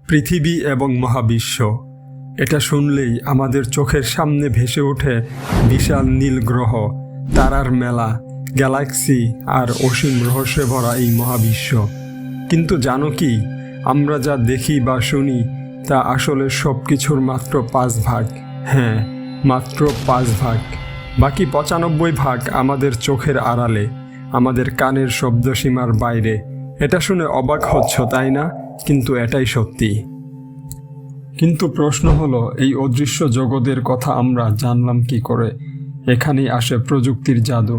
পৃথিবী এবং মহাবিশ্ব, এটা শুনলেই আমাদের চোখের সামনে ভেসে ওঠে বিশাল নীল গ্রহ, তারার মেলা, গ্যালাক্সি আর অসীম রহস্যে ভরা এই মহাবিশ্ব। কিন্তু জানো কি, আমরা যা দেখি বা শুনি তা আসলে সব কিছুর মাত্র 5 ভাগ। হ্যাঁ, মাত্র 5 ভাগ। বাকি 95 ভাগ আমাদের চোখের আড়ালে, আমাদের কানের শব্দসীমার বাইরে। এটা শুনে অবাক হচ্ছ, তাই না? কিন্তু এটাই সত্যি। কিন্তু প্রশ্ন হলো, এই অদৃশ্য জগতের কথা আমরা জানলাম কি করে? এখানেই আসে প্রযুক্তির জাদু।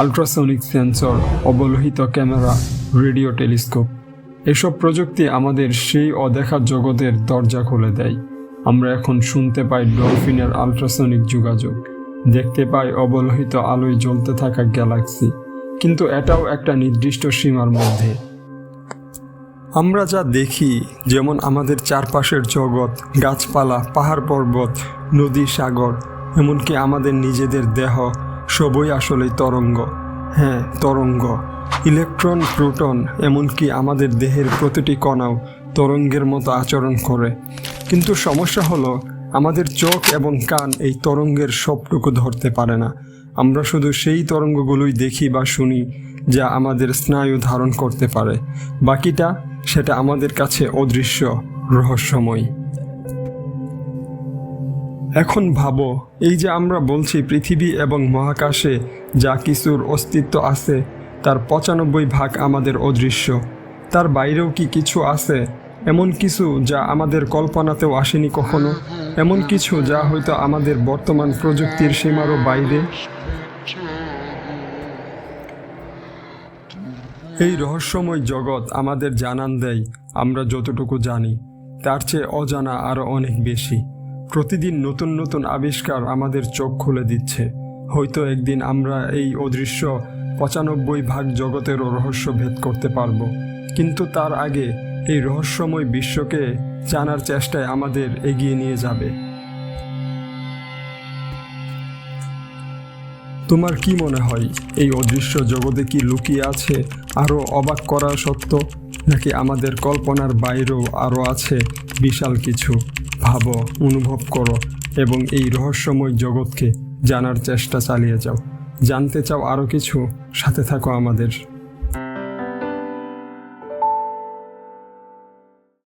আল্ট্রাসনিক সেন্সর, অবলোহিত ক্যামেরা, রেডিও টেলিস্কোপ, এসব প্রযুক্তি আমাদের সেই অদেখা জগতের দরজা খুলে দেয়। আমরা এখন শুনতে পাই ডলফিনের আল্ট্রাসনিক যোগাযোগ, দেখতে পাই অবলোহিত আলোয় জ্বলতে থাকা গ্যালাক্সি, কিন্তু এটাও একটা নির্দিষ্ট সীমার মধ্যে। আমরা যা দেখি, যেমন আমাদের চারপাশের জগৎ, গাছপালা, পাহাড় পর্বত, নদী, সাগর, এমনকি আমাদের নিজেদের দেহ, সবই আসলেই তরঙ্গ। হ্যাঁ, তরঙ্গ। ইলেকট্রন, প্রোটন, এমনকি আমাদের দেহের প্রতিটি কণাও তরঙ্গের মতো আচরণ করে। কিন্তু সমস্যা হলো, আমাদের চোখ এবং কান এই তরঙ্গের সবটুকু ধরতে পারে না। আমরা শুধু সেই তরঙ্গগুলোই দেখি বা শুনি যা আমাদের স্নায়ু ধারণ করতে পারে। বাকিটা, সেটা আমাদের কাছে অদৃশ্য, রহস্যময়। এখন ভাবো, এই যে আমরা বলছি পৃথিবী এবং মহাকাশে যা কিছুর অস্তিত্ব আছে, তার 95 ভাগ আমাদের অদৃশ্য। তার বাইরেও কি কিছু আছে? এমন কিছু যা আমাদের কল্পনাতেও আসেনি কখনো, এমন কিছু যা হয়তো আমাদের বর্তমান প্রযুক্তির সীমারও বাইরে। এই রহস্যময় জগৎ আমাদের জানান দেয়, আমরা যতটুকু জানি তার চেয়ে অজানা আরও অনেক বেশি। প্রতিদিন নতুন নতুন আবিষ্কার আমাদের চোখ খুলে দিচ্ছে। হয়তো একদিন আমরা এই অদৃশ্য 95 ভাগ জগতেরও রহস্য ভেদ করতে পারবো। কিন্তু তার আগে এই রহস্যময় বিশ্বকে জানার চেষ্টায় আমাদের এগিয়ে নিয়ে যাবে। তোমার কি মনে হয়, এই অদৃশ্য জগতে কি লুকিয়ে আছে আরও অবাক করার সত্য, নাকি আমাদের কল্পনার বাইরেও আরও আছে বিশাল কিছু? ভাবো, অনুভব করো এবং এই রহস্যময় জগৎকে জানার চেষ্টা চালিয়ে যাও। জানতে চাও আরও কিছু? সাথে থাকো আমাদের।